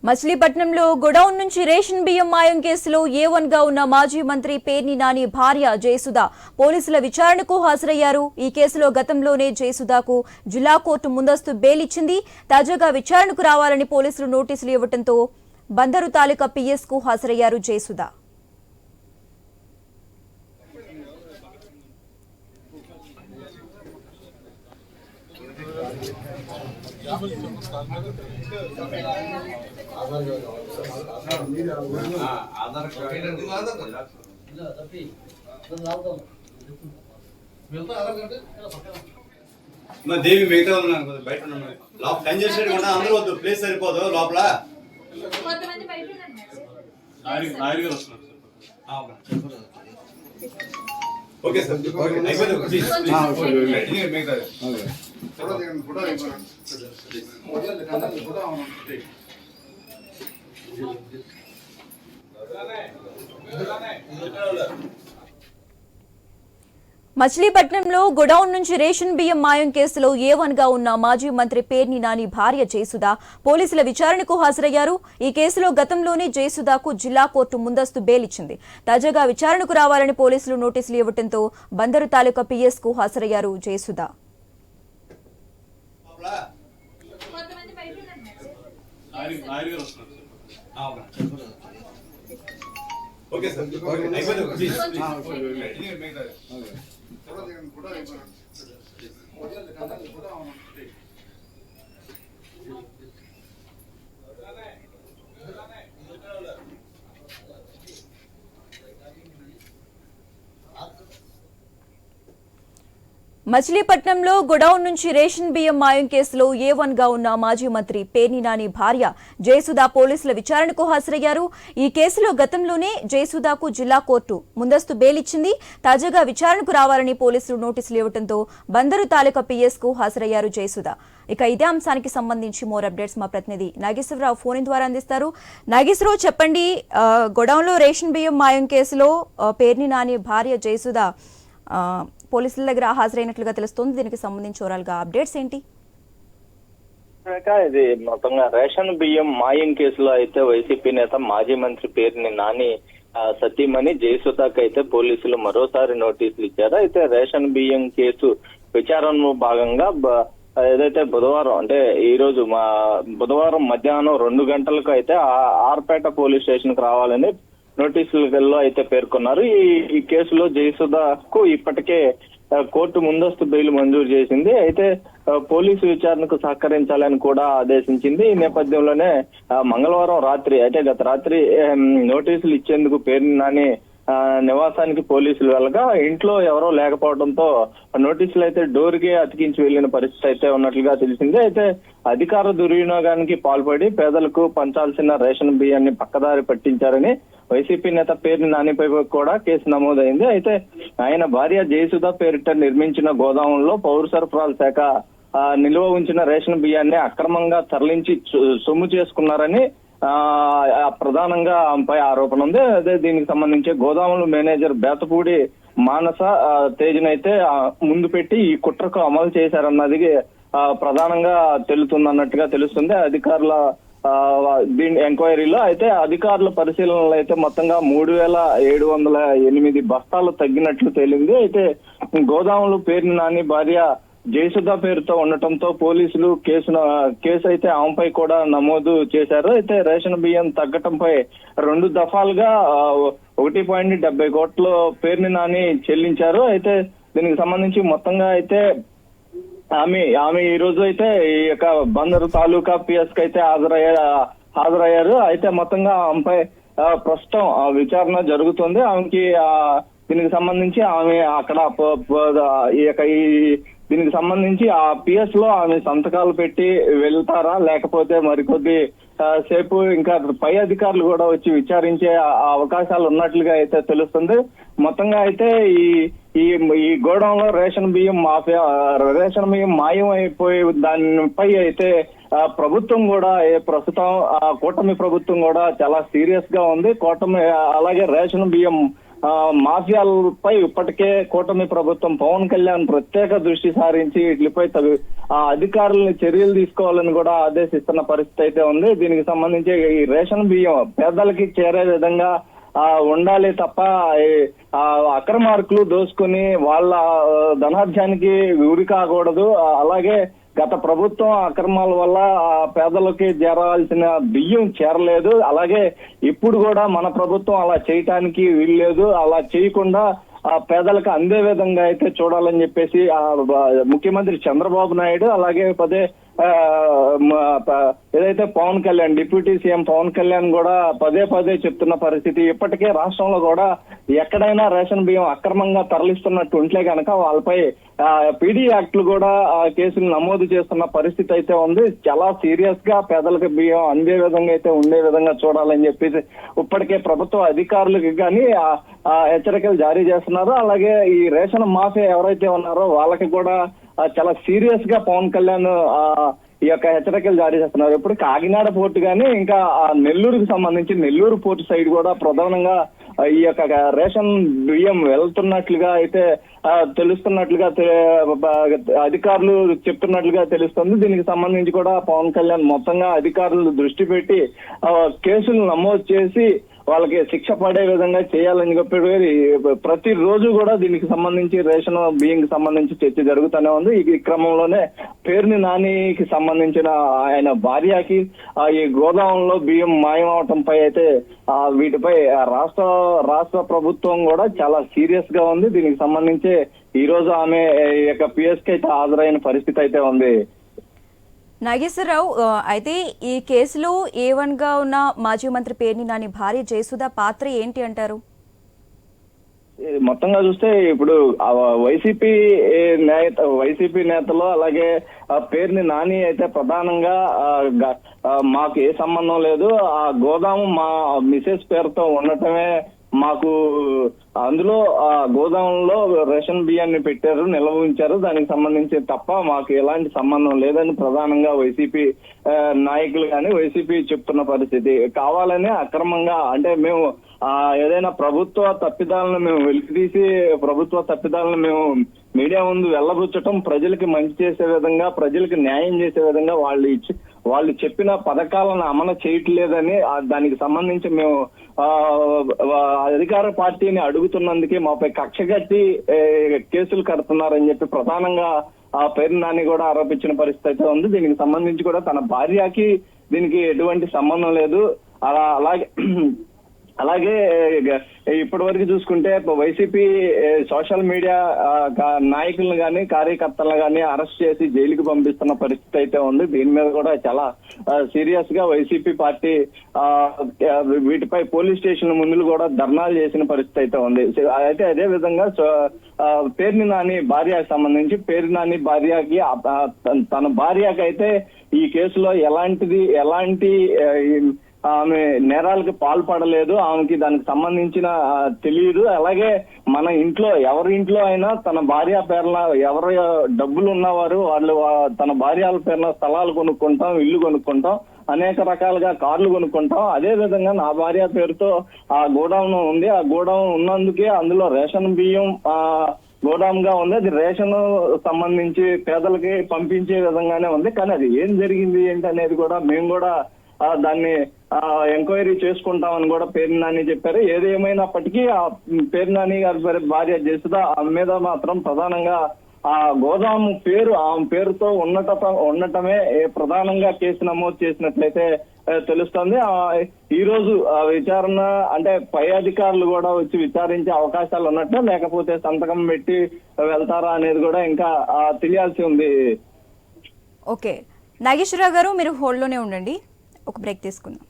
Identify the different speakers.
Speaker 1: మచిలీపట్నంలో గోడౌన్ నుంచి రేషన్ బియ్యం మాయం కేసులో A1 గా ఉన్న మాజీ మంత్రి పేర్ని నాని భార్య జయసుధ పోలీసుల విచారణకు హాజరయ్యారు. ఈ కేసులో గతంలోనే జయసుధకు జిల్లా కోర్టు ముందస్తు బెయిల్ ఇచ్చింది. తాజాగా విచారణకు రావాలని పోలీసులు నోటీసులు ఇవ్వడంతో బందరు తాలూకా PS కు హాజరయ్యారు జయసుధ.
Speaker 2: దేవి మిగతా బయట లోపల కంజెస్టెడ్ కూడా అందరూ వద్దు, ప్లేస్ సరిపోదు లోపల. ఓకే సార్,
Speaker 1: మచిలీపట్నంలో గోడౌన్ నుంచి రేషన్ బియ్యం మాయం కేసులో A1 గా ఉన్న మాజీ మంత్రి పేర్ని నాని భార్య జయసుధ పోలీసుల విచారణకు హాజరయ్యారు. ఈ కేసులో గతంలోనే జయసుధకు జిల్లా కోర్టు ముందస్తు బెయిల్ ఇచ్చింది. తాజాగా విచారణకు రావాలని పోలీసులు నోటీసులు ఇవ్వడంతో బందరు తాలూకా PS కు హాజరయ్యారు జయసుధ.
Speaker 2: ఓకే సార్,
Speaker 1: మచిలీపట్నంలో గోడౌన్ నుంచి రేషన్ బియ్యం మాయం కేసులో A1 గా ఉన్న మాజీ మంత్రి పేర్ని నాని భార్య జయసుధ పోలీసుల విచారణకు హాజరయ్యారు. ఈ కేసులో గతంలోనే జయసుధకు జిల్లా కోర్టు ముందస్తు బెయిల్ ఇచ్చింది. తాజాగా విచారణకు రావాలని పోలీసులు నోటీసులు ఇవ్వడంతో బందరు తాలూకా PS కు హాజరయ్యారు జయసుధ. ఇక ఇదే అంశానికి సంబంధించి మోర్ అప్డేట్స్ మా ప్రతినిధి నాగేశ్వరరావు ఫోన్ ద్వారా అందిస్తారు. నాగేశ్వరరావు, చెప్పండి, గోడౌన్లో రేషన్ బియ్యం మాయం కేసులో పేర్ని నాని భార్య జయసుధ పోలీసుల దగ్గర హాజరైనట్లుగా తెలుస్తోంది. దీనికి సంబంధించి ఓవరాల్గా అప్డేట్స్ ఏంటి?
Speaker 3: ఇది మొత్తంగా రేషన్ బియ్యం మాయం కేసులో అయితే వైసీపీ నేత మాజీ మంత్రి పేరుని నాని సతీమణి జయసుధకు అయితే పోలీసులు మరోసారి నోటీసులు ఇచ్చారు. అయితే రేషన్ బియ్యం కేసు విచారణలో భాగంగా ఏదైతే బుధవారం అంటే ఈ రోజు బుధవారం మధ్యాహ్నం 2 గంటలకు అయితే ఆర్పేట పోలీస్ స్టేషన్ కు రావాలని నోటీసులలో అయితే పేర్కొన్నారు. ఈ కేసులో జయసుధకు ఇప్పటికే కోర్టు ముందస్తు బెయిల్ మంజూరు చేసింది. అయితే పోలీసు విచారణకు సహకరించాలని కూడా ఆదేశించింది. ఈ నేపథ్యంలోనే మంగళవారం రాత్రి అంటే గత రాత్రి నోటీసులు ఇచ్చేందుకు పేర్ని నాని నివాసానికి పోలీసులు వెళ్ళగా ఇంట్లో ఎవరో లేకపోవడంతో నోటీసులు అయితే డోర్కే అతికించి వెళ్లిన పరిస్థితి అయితే ఉన్నట్లుగా తెలిసింది. అయితే అధికార దుర్వినియోగానికి పాల్పడి పేదలకు పంచాల్సిన రేషన్ బియ్యాన్ని పక్కదారి పట్టించారని వైసీపీ నేత పేర్ని నానిపై కూడా కేసు నమోదైంది. అయితే ఆయన భార్య జయసుధ పేరిట నిర్మించిన గోదాములో పౌర సరఫరాల శాఖ నిల్వ ఉంచిన రేషన్ బియ్యాన్ని అక్రమంగా తరలించి సొమ్ము చేసుకున్నారని ప్రధానంగా ఆమెపై ఆరోపణ ఉంది. అదే దీనికి సంబంధించి గోదాముల మేనేజర్ బేతపూడి మానస తేజనైతే ముందు పెట్టి ఈ కుట్రకు అమలు చేశారన్నది ప్రధానంగా తెలుస్తుందన్నట్టుగా తెలుస్తుంది అధికారుల దీని ఎంక్వైరీలో. అయితే అధికారుల పరిశీలనలో అయితే మొత్తంగా 3708 బస్తాలు తగ్గినట్లు తేలింది. అయితే గోదాములు పేర్ని నాని భార్య జయసుధ పేరుతో ఉండటంతో పోలీసులు కేసు అయితే ఆమెపై కూడా నమోదు చేశారు. అయితే రేషన్ బియ్యం తగ్గటంపై 2 దఫాలుగా 1.70 కోట్లు పేర్ని నాని చెల్లించారు. అయితే దీనికి సంబంధించి మొత్తంగా అయితే ఆమె ఈ రోజు అయితే ఈ యొక్క బందరు తాలూకా PS కి అయితే హాజరయ్యారు. అయితే మొత్తంగా ఆమెపై ప్రస్తుతం విచారణ జరుగుతుంది. ఆమెకి దీనికి సంబంధించి ఆమె అక్కడ దీనికి సంబంధించి ఆ PS లో ఆమె సంతకాలు పెట్టి వెళ్తారా లేకపోతే మరికొద్ది సేపు ఇంకా పై అధికారులు కూడా వచ్చి విచారించే అవకాశాలు ఉన్నట్లుగా అయితే తెలుస్తుంది. మొత్తంగా అయితే ఈ గోడౌన్ లో రేషన్ బియ్యం మాయం అయిపోయి దానిపై అయితే ప్రభుత్వం కూడా ప్రస్తుతం కూటమి ప్రభుత్వం కూడా చాలా సీరియస్ గా ఉంది. కూటమి అలాగే రేషన్ బియ్యం మాఫియాలపై ఇప్పటికే కూటమి ప్రభుత్వం పవన్ కళ్యాణ్ ప్రత్యేక దృష్టి సారించి వీటిపై అధికారులను చర్యలు తీసుకోవాలని కూడా ఆదేశిస్తున్న పరిస్థితి అయితే ఉంది. దీనికి సంబంధించి ఈ రేషన్ బియ్యం పేదలకి చేరే విధంగా ఉండాలి తప్ప అక్రమార్కులు దోసుకుని వాళ్ళ ధనార్జానికి ఉరి కాకూడదు. అలాగే గత ప్రభుత్వం అక్రమాల వల్ల పేదలకి చేరాల్సిన బియ్యం చేరలేదు. అలాగే ఇప్పుడు కూడా మన ప్రభుత్వం అలా చేయటానికి వీల్లేదు. అలా చేయకుండా పేదలకు అందే విధంగా అయితే చూడాలని చెప్పేసి ముఖ్యమంత్రి చంద్రబాబు నాయుడు అలాగే ఏదైతే పవన్ కళ్యాణ్ డిప్యూటీ సీఎం పవన్ కళ్యాణ్ కూడా పదే చెప్తున్న పరిస్థితి. ఇప్పటికే రాష్ట్రంలో కూడా ఎక్కడైనా రేషన్ బియ్యం అక్రమంగా తరలిస్తున్నట్టు ఉంటే కనుక వాళ్ళపై పీడీ యాక్ట్లు కూడా కేసులు నమోదు చేస్తున్న పరిస్థితి అయితే ఉంది. చాలా సీరియస్ గా పేదలకు బియ్యం అందే విధంగా అయితే ఉండే విధంగా చూడాలని చెప్పేసి ఇప్పటికే ప్రభుత్వ అధికారులకు కానీ హెచ్చరికలు జారీ చేస్తున్నారు. అలాగే ఈ రేషన్ మాఫియా ఎవరైతే ఉన్నారో వాళ్ళకి కూడా చాలా సీరియస్ గా పవన్ కళ్యాణ్ ఈ యొక్క హెచ్చరికలు జారీ చేస్తున్నారు. ఇప్పుడు కాకినాడ పోర్టు కానీ ఇంకా నెల్లూరుకు సంబంధించి నెల్లూరు పోర్టు సైడ్ కూడా ప్రధానంగా ఈ యొక్క రేషన్ బియ్యం వెళ్తున్నట్లుగా అయితే తెలుస్తున్నట్లుగా అధికారులు చెప్తున్నట్లుగా తెలుస్తుంది. దీనికి సంబంధించి కూడా పవన్ కళ్యాణ్ మొత్తంగా అధికారులు దృష్టి పెట్టి కేసులు నమోదు చేసి వాళ్ళకి శిక్ష పడే విధంగా చేయాలని చెప్పి ప్రతిరోజు కూడా దీనికి సంబంధించి రేషన్ బియ్యంకి సంబంధించి చర్చ జరుగుతూనే ఉంది. ఈ క్రమంలోనే పేర్ని నానికి సంబంధించిన ఆయన భార్యకి ఈ గోదాములో బియ్యం మాయమవటంపై అయితే వీటిపై రాష్ట్ర ప్రభుత్వం కూడా చాలా సీరియస్ గా ఉంది. దీనికి సంబంధించి ఈ రోజు ఆమె యొక్క పిఎస్కి అయితే హాజరైన పరిస్థితి అయితే ఉంది.
Speaker 1: నాగేశ్వరరావు, అయితే ఈ కేసులో A1 గా ఉన్న మాజీ మంత్రి పేర్ని నాని భార్య జయసుధ పాత్ర ఏంటి అంటారు?
Speaker 3: మొత్తంగా చూస్తే ఇప్పుడు వైసీపీ నేతలు అలాగే పేర్ని నాని అయితే ప్రధానంగా మాకు ఏ సంబంధం లేదు, ఆ గోదాము మా మిసెస్ పేరుతో ఉండటమే మాకు అందులో గోదాములో రేషన్ బియ్యాన్ని పెట్టారు, నిల్వ ఉంచారు, దానికి సంబంధించి తప్ప మాకు ఎలాంటి సంబంధం లేదని ప్రధానంగా వైసీపీ నాయకులు కానీ వైసీపీ చెప్తున్న పరిస్థితి. కావాలనే అక్రమంగా అంటే మేము ఏదైనా ప్రభుత్వ తప్పిదాలను మేము వెలికితీసి ప్రభుత్వ తప్పిదాలను మేము మీడియా ముందు వెళ్ళబుచ్చటం, ప్రజలకి మంచి చేసే విధంగా ప్రజలకి న్యాయం చేసే విధంగా వాళ్ళు చెప్పిన పథకాలను అమలు చేయట్లేదని దానికి సంబంధించి మేము అధికార పార్టీని అడుగుతున్నందుకే మాపై కక్ష కట్టి కేసులు కడుతున్నారని చెప్పి ప్రధానంగా పేర్ని నాని కూడా ఆరోపించిన పరిస్థితి అయితే ఉంది. దీనికి సంబంధించి కూడా తన భార్యకి దీనికి ఎటువంటి సంబంధం లేదు. అలాగే ఇప్పటి వరకు చూసుకుంటే వైసీపీ సోషల్ మీడియా నాయకులను కానీ కార్యకర్తలను కానీ అరెస్ట్ చేసి జైలుకి పంపిస్తున్న పరిస్థితి అయితే ఉంది. దీని మీద కూడా చాలా సీరియస్ గా వైసీపీ పార్టీ వీటిపై పోలీస్ స్టేషన్ ముందు కూడా ధర్నాలు చేసిన పరిస్థితి అయితే ఉంది. అయితే అదే విధంగా పేర్ని నాని భార్యకు సంబంధించి పేర్ని నాని భార్యకి తన భార్యకి అయితే ఈ కేసులో ఎలాంటి ఆమె నేరాలకు పాల్పడలేదు, ఆమెకి దానికి సంబంధించిన తెలియదు. అలాగే మన ఇంట్లో ఎవరి ఇంట్లో అయినా తన భార్య పేరున ఎవరు డబ్బులు ఉన్నవారు వాళ్ళు తన భార్యల పేరున స్థలాలు కొనుక్కుంటాం, ఇల్లు కొనుక్కుంటాం, అనేక రకాలుగా కార్లు కొనుక్కుంటాం. అదే విధంగా నా భార్య పేరుతో ఆ గోడౌన్ ఉంది. ఆ గోడౌన్ ఉన్నందుకే అందులో రేషన్ బియ్యం గోడామ్ గా ఉంది. అది రేషన్ సంబంధించి పేదలకి పంపించే విధంగానే ఉంది. కానీ అది ఏం జరిగింది ఏంటి అనేది కూడా మేము కూడా దాన్ని ఎంక్వైరీ చేసుకుంటామని కూడా పేర్ని నాని చెప్పారు. ఏదేమైనప్పటికీ ఆ పేర్ని నాని గారి భార్య జయసుధ ఆమె మీద మాత్రం ప్రధానంగా ఆ గోదాము పేరు ఆమె పేరుతో ఉండటమే ప్రధానంగా కేసు నమోదు చేసినట్లయితే తెలుస్తోంది. ఈ రోజు విచారణ అంటే పై అధికారులు కూడా వచ్చి విచారించే అవకాశాలు ఉన్నట్టు, లేకపోతే సంతకం పెట్టి వెళ్తారా అనేది కూడా ఇంకా తెలియాల్సి ఉంది.
Speaker 1: ఓకే నాగేశ్వరరావు గారు, మీరు హోల్డ్లోనే ఉండండి, ఒక బ్రేక్ తీసుకుందాం.